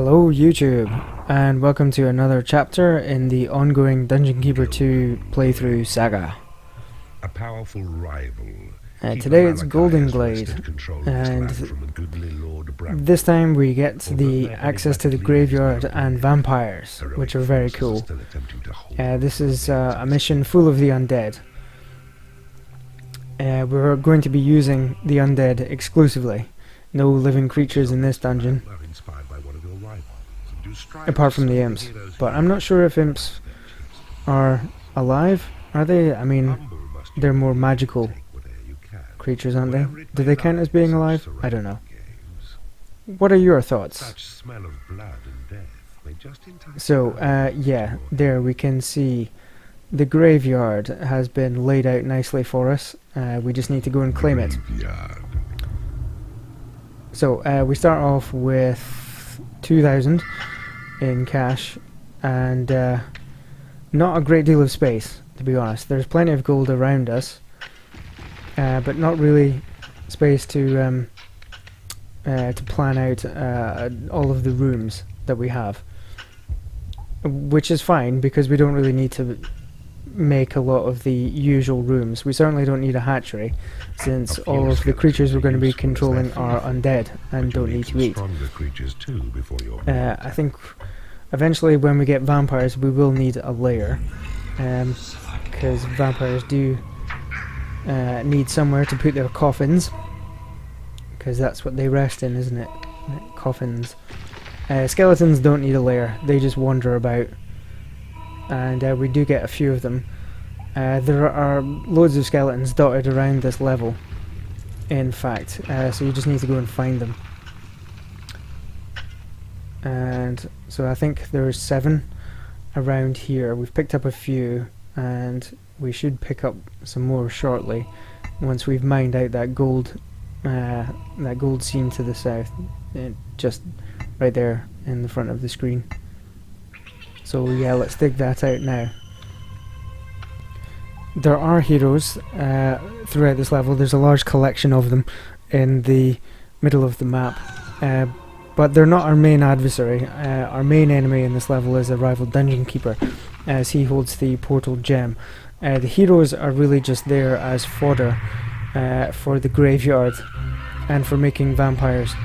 Hello YouTube, and welcome to another chapter in the ongoing Dungeon Keeper 2 playthrough saga. A powerful rival. Today it's Goldenglade, and this time we get the access to the graveyard and vampires, which are very cool. This is a mission full of the undead. We're going to be using the undead exclusively. No living creatures in this dungeon, apart from the imps. But I'm not sure if imps are alive. Are they? I mean, they're more magical creatures, aren't they? Do they count as being alive? I don't know. What are your thoughts? So, yeah, there we can see the graveyard has been laid out nicely for us. We just need to go and claim it. So, we start off with 2,000 in cash, and not a great deal of space, to be honest. There's plenty of gold around us, but not really space to plan out all of the rooms that we have, which is fine because we don't really need to make a lot of the usual rooms. We certainly don't need a hatchery, since all of the creatures we're going to be controlling are undead and don't need to eat. I think eventually when we get vampires we will need a lair, because vampires do need somewhere to put their coffins, because that's what they rest in, isn't it? Coffins. Skeletons don't need a lair, they just wander about, and we do get a few of them. There are loads of skeletons dotted around this level, in fact, so you just need to go and find them. And so I think there's 7 around here. We've picked up a few, and we should pick up some more shortly once we've mined out that gold seam to the south, just right there in the front of the screen. So yeah, let's dig that out now. There are heroes throughout this level. There's a large collection of them in the middle of the map, but they're not our main adversary. Our main enemy in this level is a rival dungeon keeper, as he holds the portal gem. The heroes are really just there as fodder for the graveyard and for making vampires.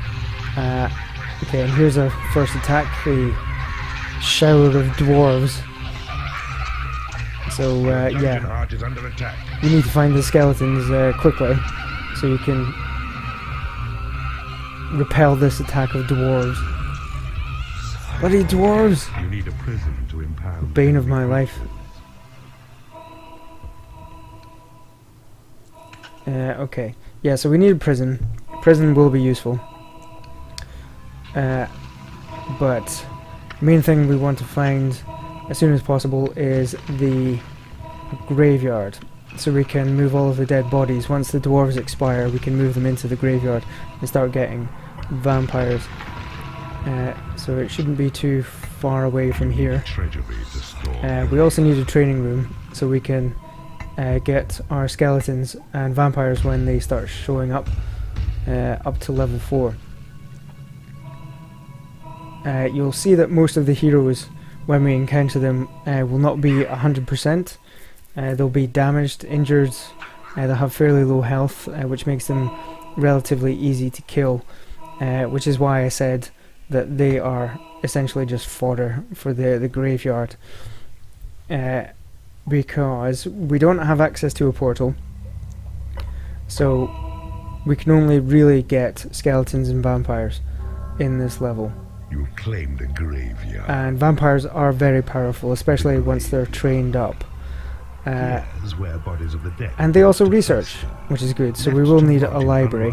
Okay, and here's our first attack, the shower of dwarves. So yeah, you need to find the skeletons quickly so you can repel this attack of dwarves. Bloody dwarves! You need a prison to impound. Bane of my life. Okay, yeah, so we need a prison. Prison will be useful. But main thing we want to find as soon as possible is the graveyard, so we can move all of the dead bodies. Once the dwarves expire, we can move them into the graveyard and start getting vampires. So it shouldn't be too far away from here. We also need a training room so we can get our skeletons and vampires when they start showing up to level 4. You'll see that most of the heroes, when we encounter them, will not be 100%. They'll be damaged, injured, they'll have fairly low health, which makes them relatively easy to kill, which is why I said that they are essentially just fodder for the graveyard, because we don't have access to a portal, so we can only really get skeletons and vampires in this level. You claimed a graveyard. And vampires are very powerful, especially once they're trained up. Where bodies of the dead and they also research, which is good, so we will need a library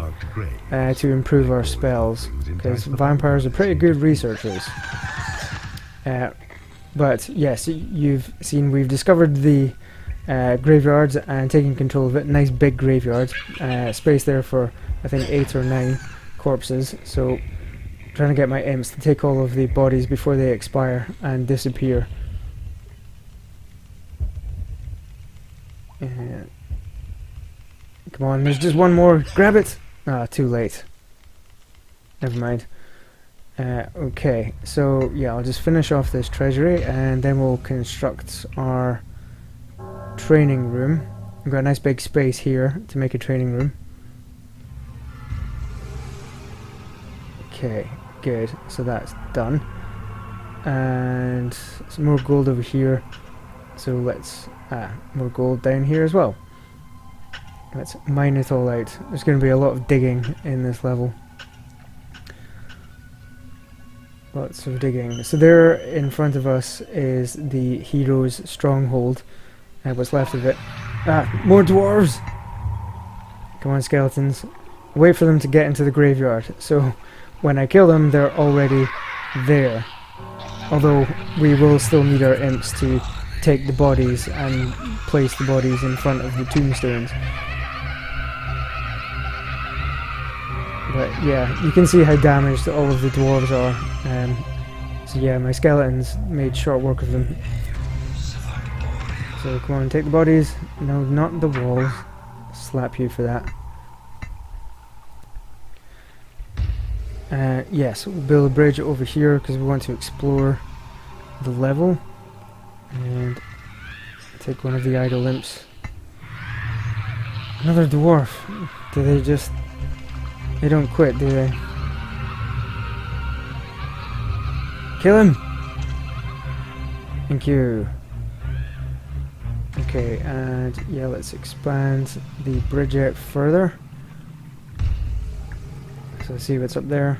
to improve our spells, because vampires are pretty good researchers. But yes, you've seen we've discovered the graveyards and taken control of it. Nice big graveyard, space there for I think 8 or 9 corpses, so trying to get my imps to take all of the bodies before they expire and disappear. Come on, there's just one more. Grab it! Ah, too late. Never mind. Okay, so yeah, I'll just finish off this treasury and then we'll construct our training room. We've got a nice big space here to make a training room. Okay, good, so that's done. And some more gold over here, so let's more gold down here as well. Let's mine it all out. There's going to be a lot of digging in this level. Lots of digging. So there in front of us is the hero's stronghold. What's left of it. More dwarves! Come on, skeletons. Wait for them to get into the graveyard. So when I kill them, they're already there. Although we will still need our imps to take the bodies and place the bodies in front of the tombstones. But yeah, you can see how damaged all of the dwarves are. So yeah, my skeletons made short work of them. So come on, take the bodies. No, not the walls. Slap you for that. Yes, we'll build a bridge over here because we want to explore the level. And take one of the idle imps. Another dwarf. Do they just... They don't quit, do they? Kill him! Thank you. Okay, and yeah, let's expand the bridge out further. So let's see what's up there.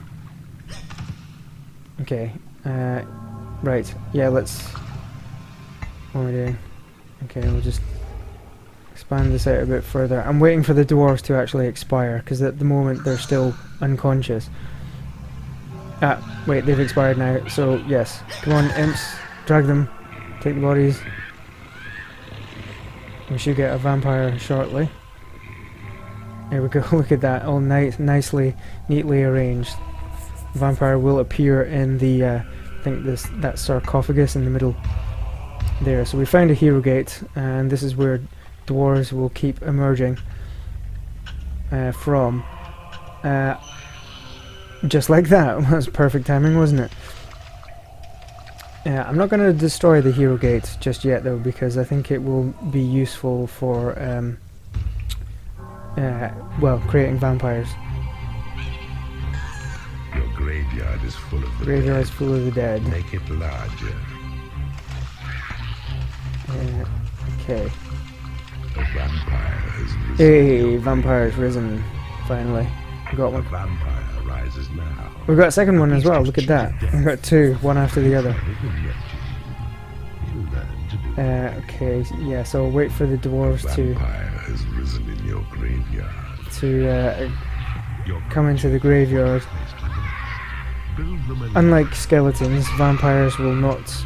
Okay, right, yeah, let's... What am I doing? Okay, we'll just expand this out a bit further. I'm waiting for the dwarves to actually expire, because at the moment they're still unconscious. Wait, they've expired now, so yes. Come on, imps, drag them, take the bodies. We should get a vampire shortly. There we go, look at that, all nicely, neatly arranged. Vampire will appear in the, I think that sarcophagus in the middle there. So we found a hero gate, and this is where dwarves will keep emerging from. Just like that. That was perfect timing, wasn't it? I'm not going to destroy the hero gate just yet though, because I think it will be useful for well, creating vampires. Your graveyard is full of the Graveyard is dead. full of the dead. Make it larger. Okay. A vampire has risen. Hey, vampire's risen. Finally. We got A one. vampire rises now. We've got a second one as well, look at that. We've got two, one after the other. Okay, yeah, so I'll wait for the dwarves Vampire has risen in your graveyard. to come into the graveyard. Unlike skeletons, vampires will not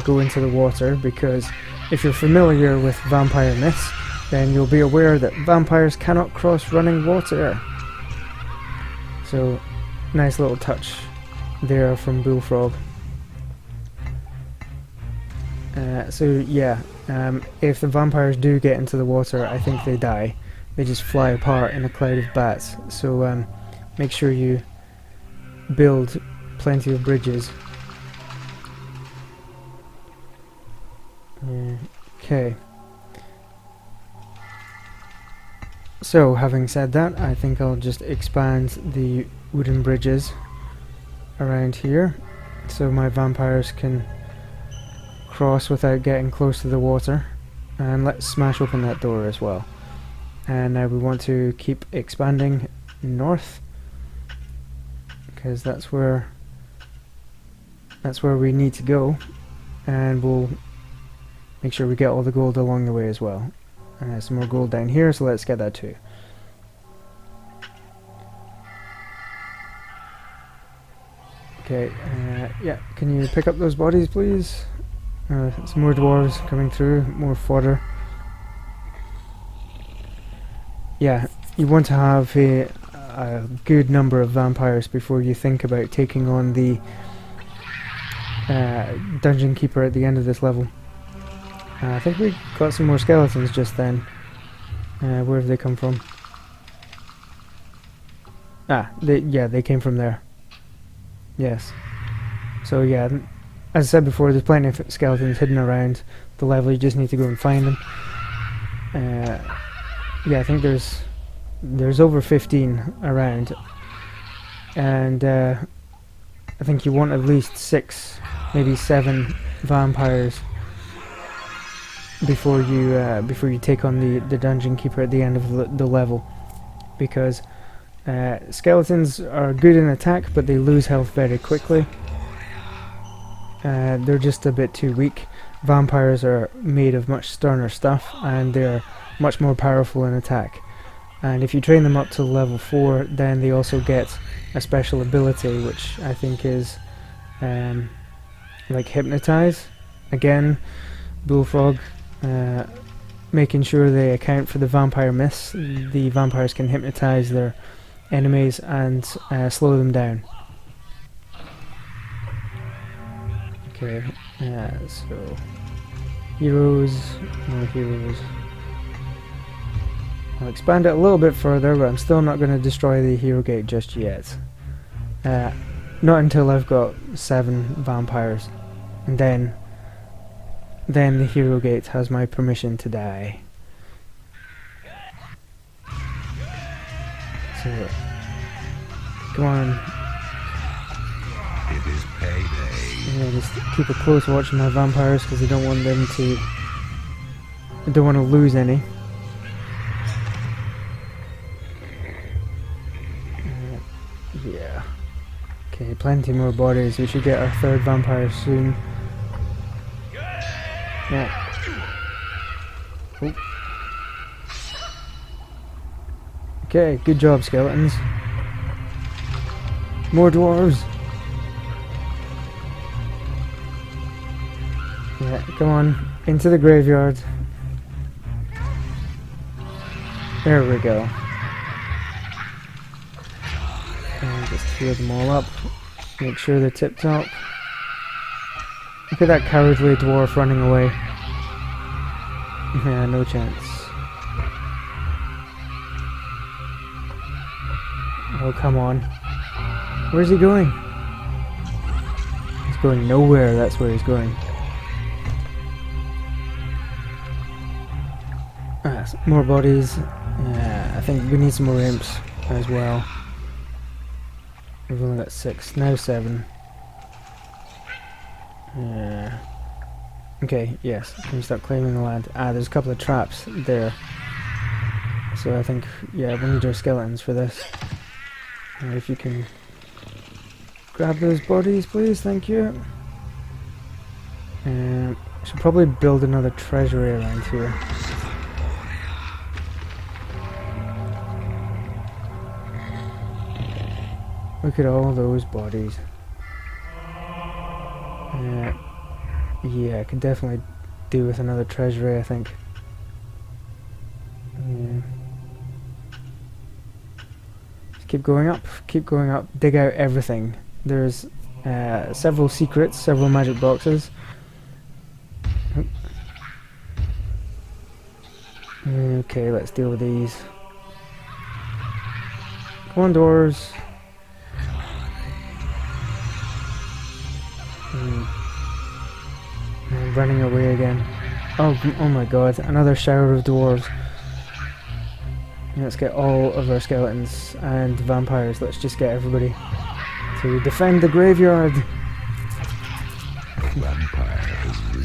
go into the water, because if you're familiar with vampire myths, then you'll be aware that vampires cannot cross running water. So, nice little touch there from Bullfrog. So yeah, if the vampires do get into the water, I think they die. They just fly apart in a cloud of bats. So make sure you build plenty of bridges. Okay. So having said that, I think I'll just expand the wooden bridges around here so my vampires can cross without getting close to the water. And let's smash open that door as well. And now we want to keep expanding north, because that's where we need to go, and we'll make sure we get all the gold along the way as well. Some more gold down here, so let's get that too. Okay, yeah, can you pick up those bodies please? Some more dwarves coming through, more fodder. Yeah, you want to have a good number of vampires before you think about taking on the dungeon keeper at the end of this level. I think we got some more skeletons just then. Where have they come from? They came from there. Yes. So yeah, as I said before, there's plenty of skeletons hidden around the level. You just need to go and find them. Yeah, I think there's over 15 around, and I think you want at least 6, maybe 7 vampires before you take on the dungeon keeper at the end of the level, because skeletons are good in attack, but they lose health very quickly. They're just a bit too weak. Vampires are made of much sterner stuff, and they're much more powerful in attack. And if you train them up to level 4, then they also get a special ability, which I think is like hypnotize. Again, Bullfrog, making sure they account for the vampire myths. The vampires can hypnotize their enemies and slow them down. Okay, so heroes, more heroes. I'll expand it a little bit further, but I'm still not going to destroy the hero gate just yet. Not until I've got 7 vampires, and then the hero gate has my permission to die. So, come on. It is payday. Yeah, just keep a close watch on my vampires, because I don't want them to. I don't want to lose any. Yeah. Okay, plenty more bodies. We should get our 3rd vampire soon. Yeah. Oh. Okay, good job, skeletons. More dwarves. Yeah, come on, into the graveyard. There we go. And just heal them all up. Make sure they're tip top. Look at that cowardly dwarf running away. Yeah, no chance. Oh, come on. Where's he going? He's going nowhere, that's where he's going. More bodies. Yeah, I think we need some more imps as well. We've only got 6, now 7. Yeah. Okay, yes, can we start claiming the land? Ah, there's a couple of traps there. So I think, yeah, we need our skeletons for this. If you can grab those bodies, please, thank you. Should probably build another treasury around here. Look at all those bodies. Yeah, I could definitely do with another treasury, I think. Yeah. Just keep going up, dig out everything. There's several secrets, several magic boxes. Okay, let's deal with these. Come on, doors. I'm running away again. Oh my god, another shower of dwarves. Let's get all of our skeletons and vampires. Let's just get everybody to defend the graveyard.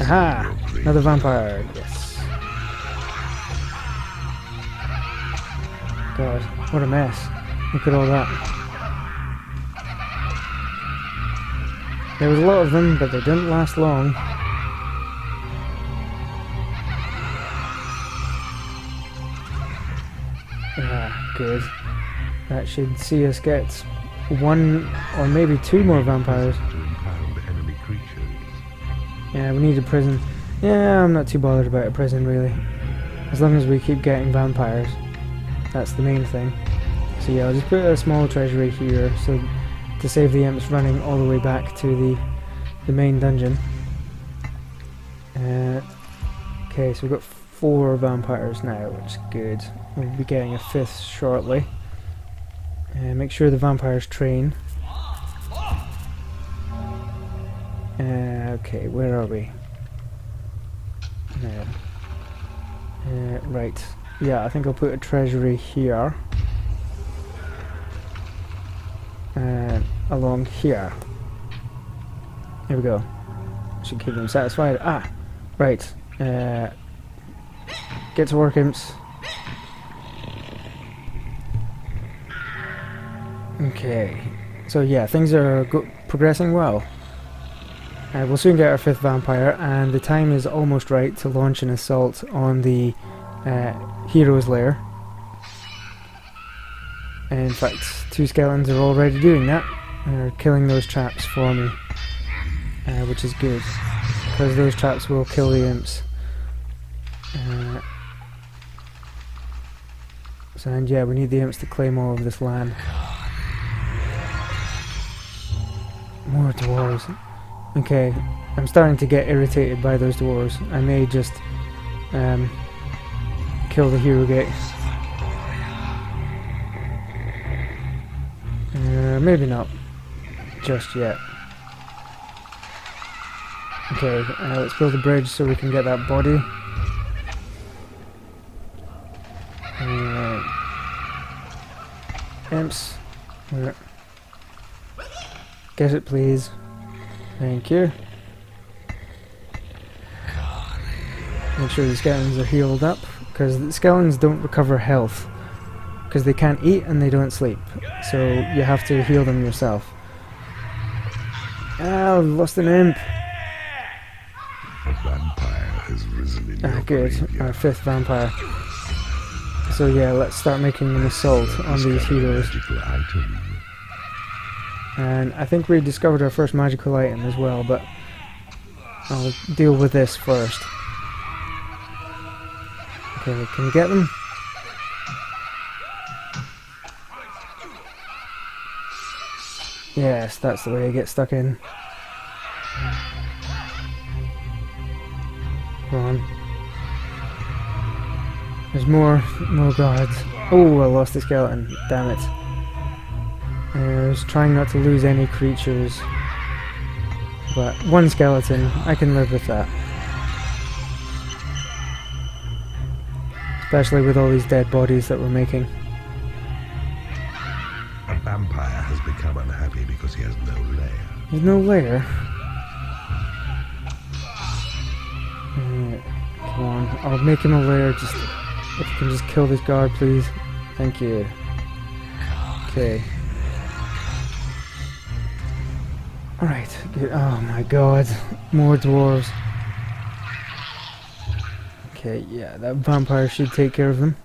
Aha! Another vampire, yes. God, what a mess. Look at all that. There was a lot of them, but they didn't last long. Ah, good. That should see us get 1 or maybe 2 more vampires. Yeah, we need a prison. Yeah, I'm not too bothered about a prison, really. As long as we keep getting vampires. That's the main thing. So yeah, I'll just put a small treasury here, so to save the imps running all the way back to the main dungeon. Okay, so we've got 4 vampires now, which is good. We'll be getting a 5th shortly. Make sure the vampires train. Okay, where are we? No. Right. Yeah, I think I'll put a treasury here. Along here. Here we go. Should keep them satisfied. Ah! Right. Get to work, imps. Okay. So yeah, things are progressing well. We'll soon get our 5th vampire, and the time is almost right to launch an assault on the hero's lair. In fact, 2 skeletons are already doing that. They're killing those traps for me, which is good, because those traps will kill the imps. And yeah, we need the imps to claim all of this land. More dwarves. Okay, I'm starting to get irritated by those dwarves. I may just kill the hero gate. Maybe not just yet. Okay, let's build a bridge so we can get that body. Imps, get it please. Thank you. Make sure the skeletons are healed up, because the skeletons don't recover health, because they can't eat and they don't sleep, so you have to heal them yourself. Ah, I've lost an imp. A vampire has risen in your Good, our 5th vampire. So yeah, let's start making an assault on these heroes. And I think we discovered our first magical item as well, but I'll deal with this first. Okay, can you get them? Yes, that's the way I get stuck in. Come on. There's more guards. Oh, I lost the skeleton. Damn it. I was trying not to lose any creatures. But 1 skeleton, I can live with that. Especially with all these dead bodies that we're making. A vampire has become unhappy because he has no lair. There's no lair. Come on, I'll make him a lair. Just if you can just kill this guard, please. Thank you. Okay. Alright, good. Oh my god, more dwarves. Okay, yeah, that vampire should take care of them.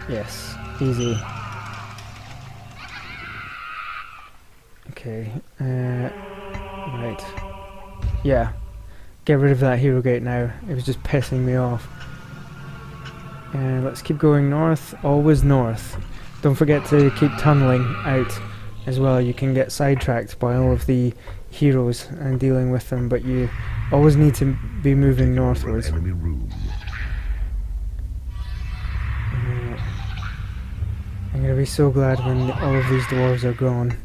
Yes, easy. Okay, right. Yeah, get rid of that hero gate now. It was just pissing me off. And let's keep going north, always north. Don't forget to keep tunneling out as well. You can get sidetracked by all of the heroes and dealing with them, but you always need to be moving northwards. Enemy room. I'm gonna be so glad when all of these dwarves are gone.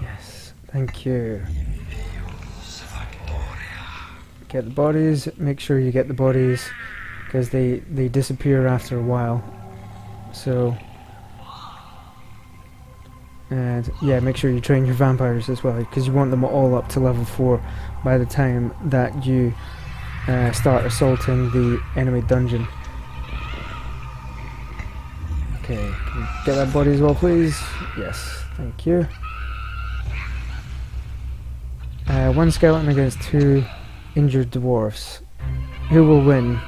Yes, thank you. Get the bodies, make sure you get the bodies, because they disappear after a while. So, and yeah, make sure you train your vampires as well, because you want them all up to level 4 by the time that you start assaulting the enemy dungeon. Okay, can you get that body as well, please? Yes, thank you. 1 skeleton against 2 injured dwarfs. Who will win?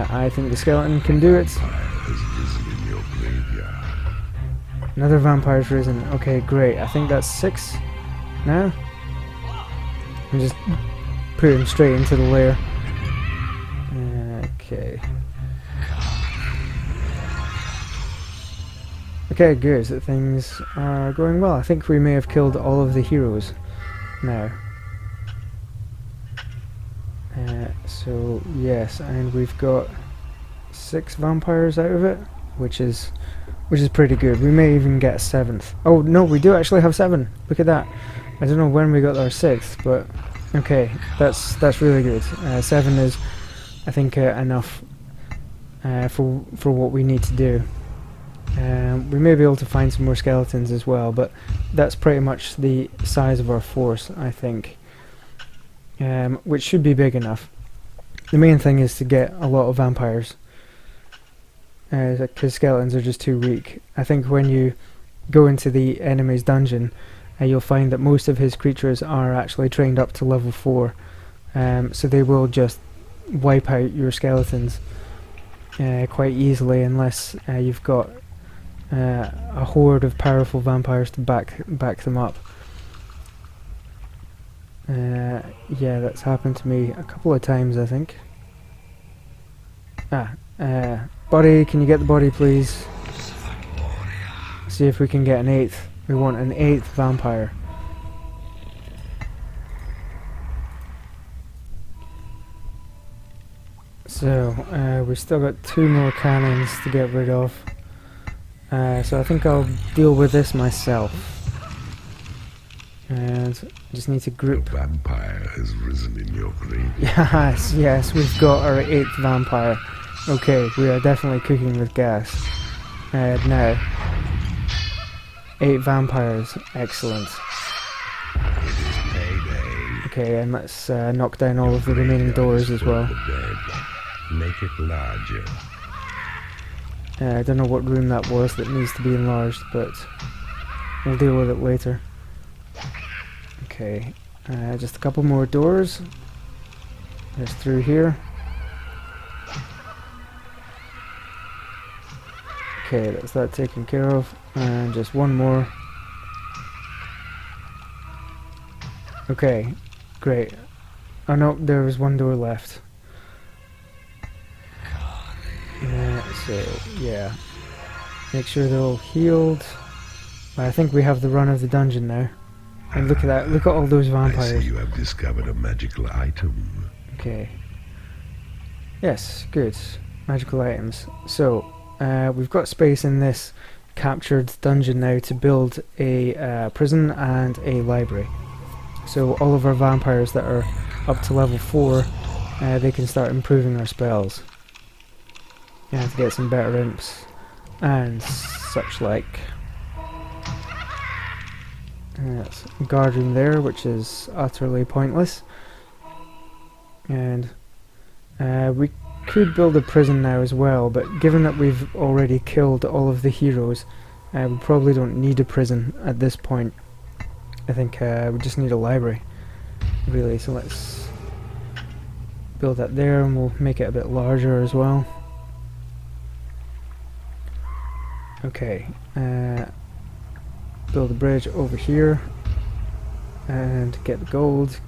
I think the skeleton can do it. Another vampire's risen. Okay, great. I think that's 6 now. I'm just putting him straight into the lair. Okay. Okay, good. So things are going well. I think we may have killed all of the heroes now. So yes, and we've got 6 vampires out of it, which is pretty good. We may even get a 7th. Oh no, we do actually have 7. Look at that. I don't know when we got our 6th, but okay, that's really good. 7 is, I think, enough for what we need to do. We may be able to find some more skeletons as well, but that's pretty much the size of our force, I think, which should be big enough. The main thing is to get a lot of vampires, because skeletons are just too weak. I think when you go into the enemy's dungeon, you'll find that most of his creatures are actually trained up to level 4, so they will just wipe out your skeletons quite easily, unless you've got a horde of powerful vampires to back them up. Yeah, that's happened to me a couple of times, I think. Body, can you get the body, please? See if we can get an 8th. We want an 8th vampire. So, we've still got 2 more cannons to get rid of. So I think I'll deal with this myself. And I just need to group. The vampire has risen in your grave. Yes, we've got our 8th vampire. Okay, we are definitely cooking with gas. Now, 8 vampires, excellent. It is payday. Okay, and let's knock down all of the remaining doors as well. Make it larger. I don't know what room that was that needs to be enlarged, but we'll deal with it later. Okay, just a couple more doors. Just through here. Okay, that's that taken care of. And just one more. Okay, great. Oh no, there was one door left. So, yeah. Make sure they're all healed. I think we have the run of the dungeon now. And look at that, look at all those I vampires. see you have discovered a magical item. Okay. Yes, good. Magical items. So, we've got space in this captured dungeon now to build a prison and a library. So all of our vampires that are up to level 4, they can start improving their spells. To get some better imps and such like. That's a guard room there, which is utterly pointless. And we could build a prison now as well, but given that we've already killed all of the heroes, we probably don't need a prison at this point. I think we just need a library, really. So let's build that there, and we'll make it a bit larger as well. Okay, build a bridge over here and get the gold.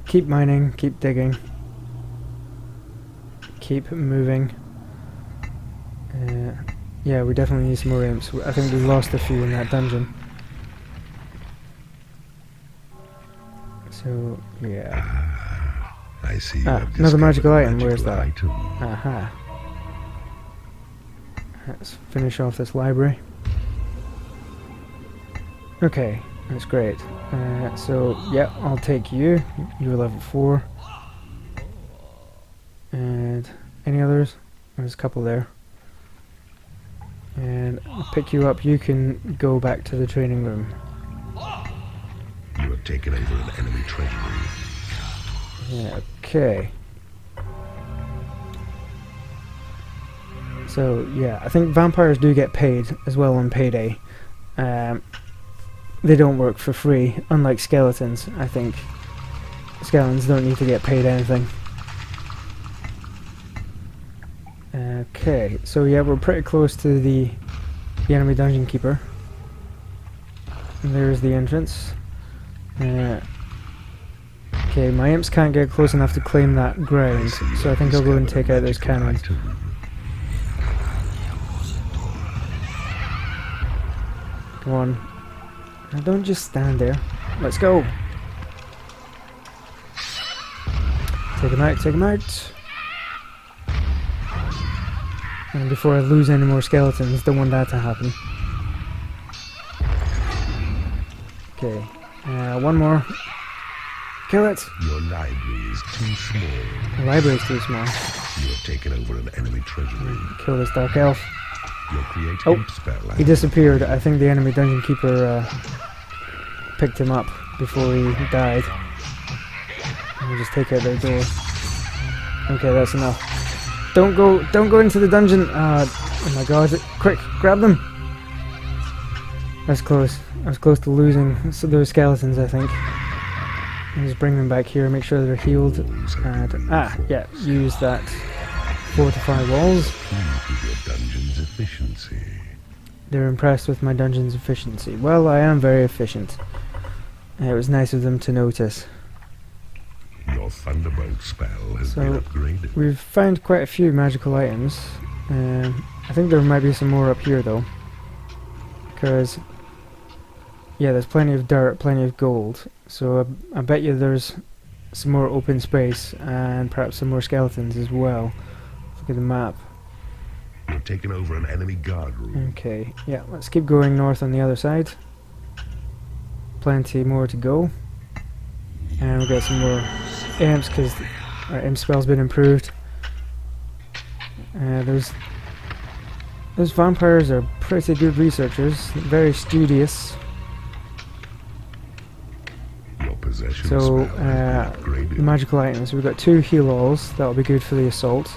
Keep mining, keep digging, keep moving. Yeah, we definitely need some more imps. I think we lost a few in that dungeon. So, yeah. I see you have another magical discovered a item. Where's that? item. Aha. Let's finish off this library. Okay, that's great. So, yeah, I'll take you. You're level 4. And any others? There's a couple there. And I'll pick you up. You can go back to the training room. You have taken over an enemy treasury. Yeah, okay. So, yeah, I think vampires do get paid as well on payday. They don't work for free, unlike skeletons, I think. Skeletons don't need to get paid anything. Okay, so yeah, we're pretty close to the enemy dungeon keeper. And there's the entrance. Okay, my imps can't get close enough to claim that ground, so I think I'll go and take out those cannons. Come on. Now don't just stand there. Let's go! Take him out, take him out! And before I lose any more skeletons, don't want that to happen. Okay, one more. Kill it! Your library is too small. The library's too small. You have taken over an enemy treasury. Kill this dark elf. Your create Oh, imp spell he has disappeared. I think the enemy dungeon keeper picked him up before he died. We'll just take out their door. Okay, that's enough. Don't go into the dungeon. Oh my god, quick, grab them. That's close. I was close to losing those skeletons, I think. I'll just bring them back here, make sure they're healed. And, yeah, use that. Fortify walls. pleased with your dungeon's efficiency. They're impressed with my dungeon's efficiency. Well, I am very efficient. It was nice of them to notice. Your thunderbolt spell has So, been upgraded. we've found quite a few magical items. I think there might be some more up here though. Because, yeah, there's plenty of dirt, plenty of gold. So I bet you there's some more open space and perhaps some more skeletons as well. Look at the map. You're taking over an enemy guard room. Okay, yeah, let's keep going north on the other side. Plenty more to go. And we'll get some more imps because our imp spell's been improved. Those vampires are pretty good researchers, very studious. Your possession So, spell has been upgraded. magical items. We've got 2 heal alls, that'll be good for the assault.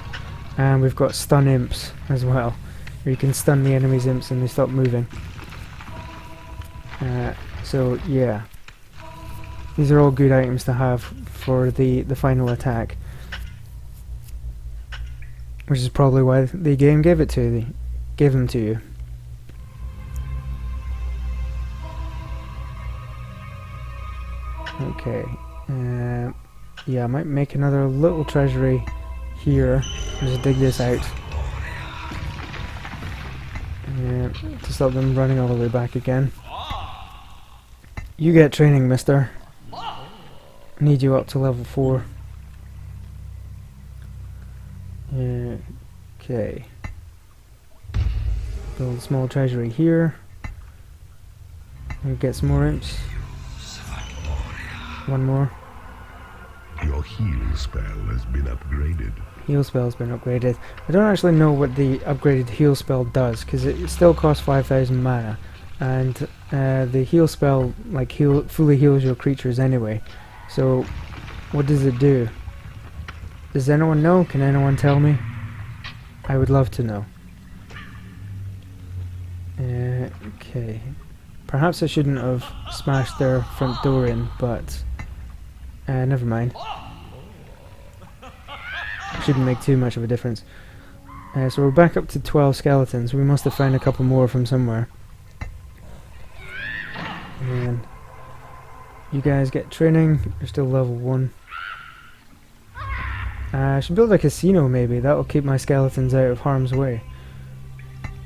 And we've got stun imps as well, where you can stun the enemy's imps and they stop moving. So, yeah. These are all good items to have for the final attack. Which is probably why the game gave them to you. Okay. Yeah, I might make another little treasury here. Just dig this out. To stop them running all the way back again. You get training, mister. Need you up to level 4. Okay. Build a small treasury here. And get some more imps. One more. Your heal spell has been upgraded. Heal spell's been upgraded. I don't actually know what the upgraded heal spell does, because it still costs 5,000 mana. And the heal spell fully heals your creatures anyway. So, what does it do? Does anyone know? Can anyone tell me? I would love to know. Okay. Perhaps I shouldn't have smashed their front door in, but never mind. Shouldn't make too much of a difference. So we're back up to 12 skeletons. We must have found a couple more from somewhere. And you guys get training. You're still level 1. I should build a casino maybe. That'll keep my skeletons out of harm's way.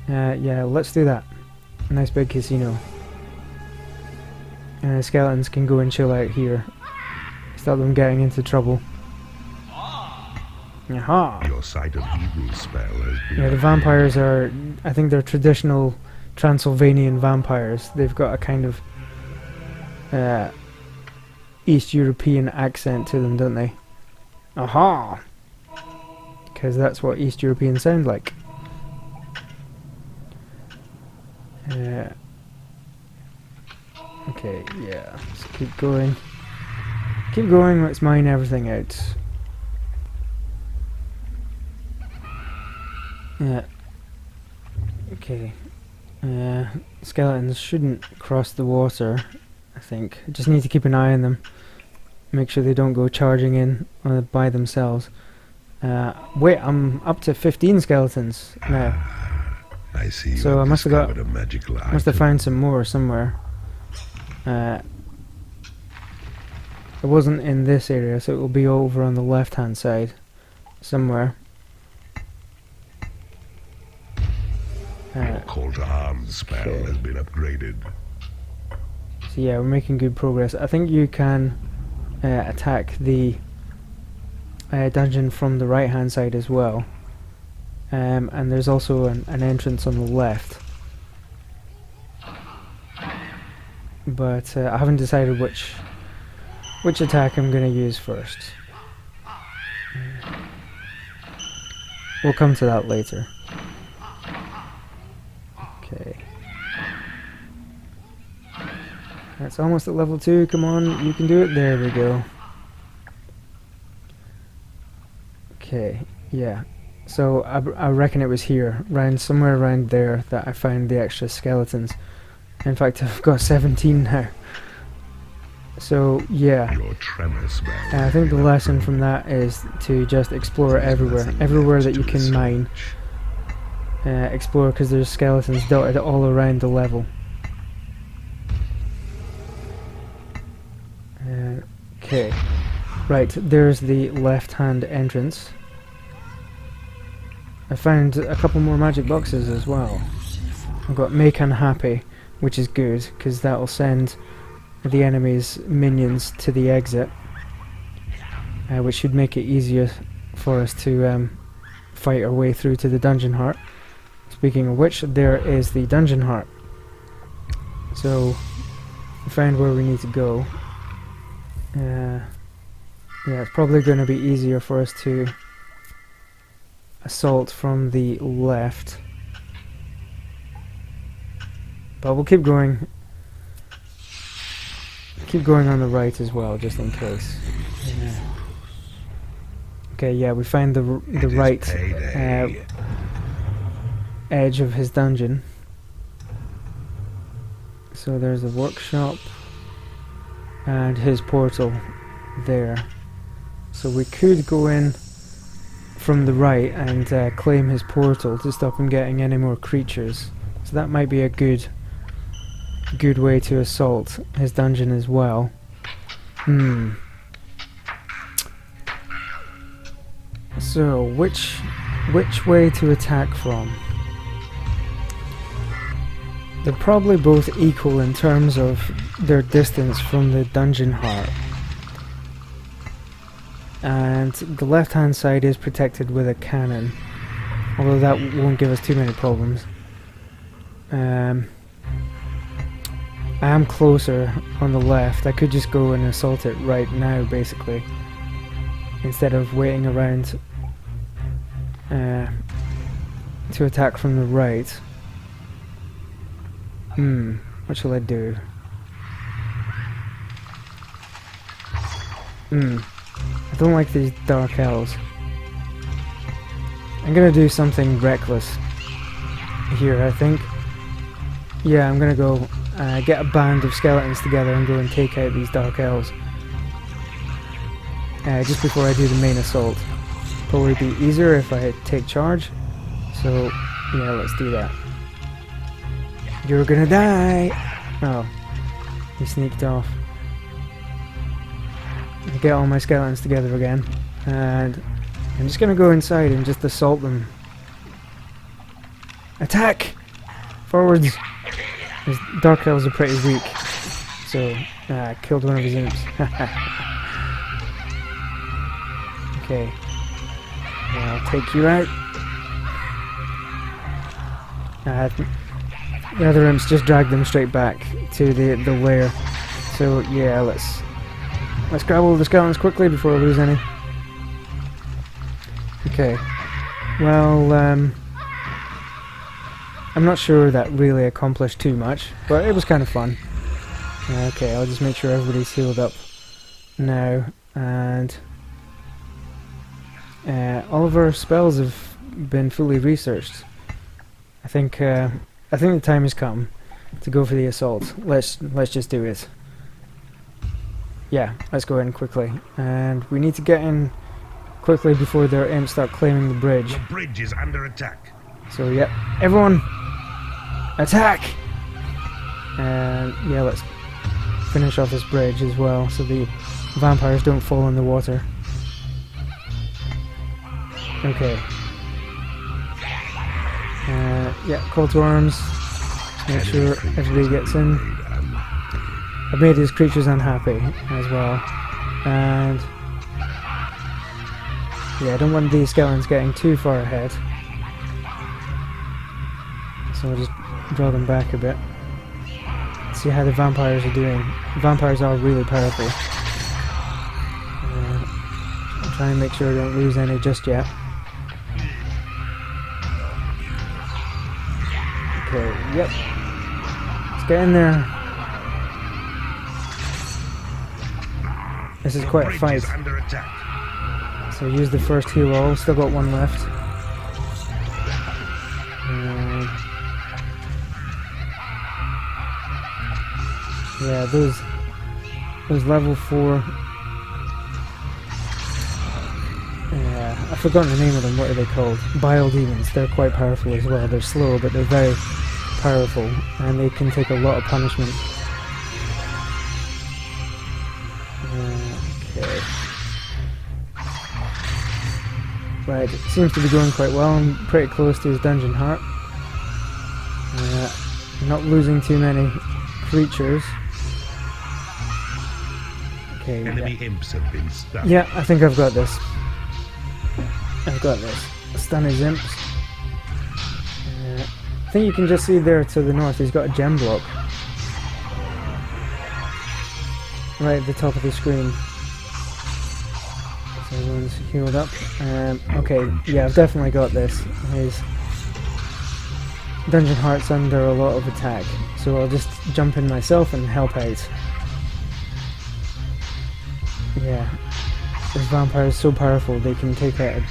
Yeah, let's do that. A nice big casino. Skeletons can go and chill out here. Stop them getting into trouble. Yaha! Your sight of evil spell has been Yeah, the vampires are, I think they're traditional Transylvanian vampires. They've got a kind of East European accent to them, don't they? Aha! Because that's what East Europeans sound like. Okay, yeah, let's keep going. Keep going, let's mine everything out. Yeah. Okay. Skeletons shouldn't cross the water, I think. Just need to keep an eye on them. Make sure they don't go charging in by themselves. Wait, I'm up to 15 skeletons now. I see you So have I must have got- discovered a magical Must have item. found some more somewhere. It wasn't in this area, so it will be over on the left hand side somewhere. Your call to arms spell Okay. has been upgraded. So yeah, we're making good progress. I think you can attack the dungeon from the right hand side as well. and there's also an entrance on the left. But I haven't decided which attack I'm going to use first. We'll come to that later. Okay. That's almost at level 2, come on, you can do it, there we go. Okay, yeah. So I reckon it was here, somewhere around there, that I found the extra skeletons. In fact, I've got 17 now. So, yeah. I think the lesson from that is to just explore everywhere. Everywhere that you can mine. Explore, because there's skeletons dotted all around the level. Okay. Right, there's the left-hand entrance. I found a couple more magic boxes as well. I've got Make Unhappy, which is good, because that'll send the enemy's minions to the exit, which should make it easier for us to fight our way through to the dungeon heart. Speaking of which, there is the dungeon heart. So, we found where we need to go. Yeah, it's probably going to be easier for us to assault from the left. But we'll keep going. Keep going on the right as well, just in case. Yeah. Okay, yeah, we find the right edge of his dungeon. So there's the workshop and his portal there. So we could go in from the right and claim his portal to stop him getting any more creatures. So that might be a good way to assault his dungeon as well. So which way to attack from? They're probably both equal in terms of their distance from the dungeon heart. And the left hand side is protected with a cannon, although that won't give us too many problems. I am closer on the left. I could just go and assault it right now, basically, instead of waiting around to attack from the right. What shall I do? I don't like these dark elves. I'm gonna do something reckless here, I think. Yeah, I'm gonna go get a band of skeletons together and go and take out these dark elves. Just before I do the main assault. Probably be easier if I take charge. So, yeah, let's do that. You're gonna die! Oh, he sneaked off. I'll get all my skeletons together again, and I'm just gonna go inside and just assault them. Attack! Forwards! His dark elves are pretty weak, so I killed one of his imps. Okay, yeah, I'll take you out. The other imps just dragged them straight back to the lair. So yeah, let's grab all the skeletons quickly before I lose any. Okay. Well, I'm not sure that really accomplished too much, but it was kind of fun. Okay, I'll just make sure everybody's healed up now, and all of our spells have been fully researched. I think the time has come to go for the assault. Let's just do it. Yeah, let's go in quickly, and we need to get in quickly before their imps start claiming the bridge. The bridge is under attack. So yeah, everyone, attack! And yeah, let's finish off this bridge as well, so the vampires don't fall in the water. Okay. Yeah, call to arms. Make sure everybody gets in. I've made his creatures unhappy as well, and yeah, I don't want these skeletons getting too far ahead. So I'll just draw them back a bit. See how the vampires are doing. Vampires are really powerful. I'll try and make sure I don't lose any just yet. Okay, yep. Let's get in there. This is quite a fight. So use the first heal all. Still got one left. Yeah, those level 4. I've forgotten the name of them. What are they called? Bile demons. They're quite powerful as well. They're slow, but they're very powerful, and they can take a lot of punishment. Okay. Right, it seems to be going quite well. I'm pretty close to his dungeon heart. Not losing too many creatures. Okay, Enemy imps have been stunned. yeah, I think I've got this. I've got this. Stun his imps. I think you can just see there to the north, he's got a gem block. Right at the top of the screen. So everyone's healed up. Okay, yeah, I've definitely got this. His dungeon heart's under a lot of attack, so I'll just jump in myself and help out. Yeah, this vampire is so powerful, they can take out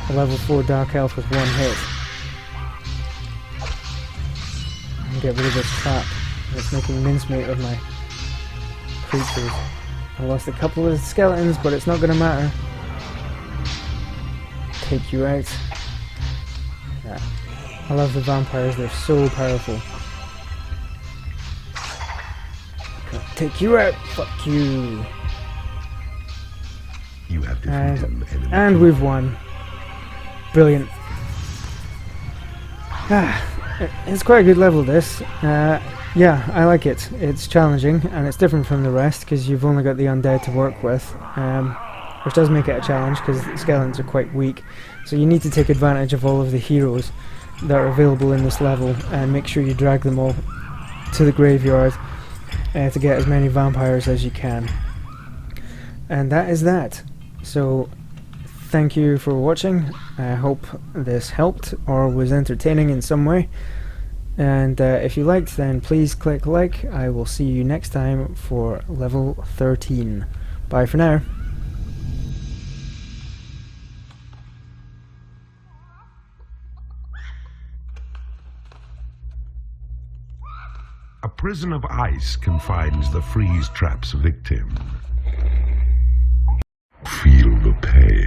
a level 4 dark elf with one hit. And get rid of this trap that's making mincemeat of my creatures. I lost a couple of skeletons, but it's not going to matter. Take you out. Yeah. I love the vampires, they're so powerful. Take you out! Fuck you! You have defeated an enemy. And we've won. Brilliant. It's quite a good level, this. Yeah, I like it. It's challenging, and it's different from the rest, because you've only got the undead to work with, which does make it a challenge, because the skeletons are quite weak. So you need to take advantage of all of the heroes that are available in this level, and make sure you drag them all to the graveyard to get as many vampires as you can. And that is that. So, thank you for watching. I hope this helped or was entertaining in some way. And if you liked, then please click like. I will see you next time for level 13. Bye for now. A prison of ice confines the freeze trap's victim. Feel the pain.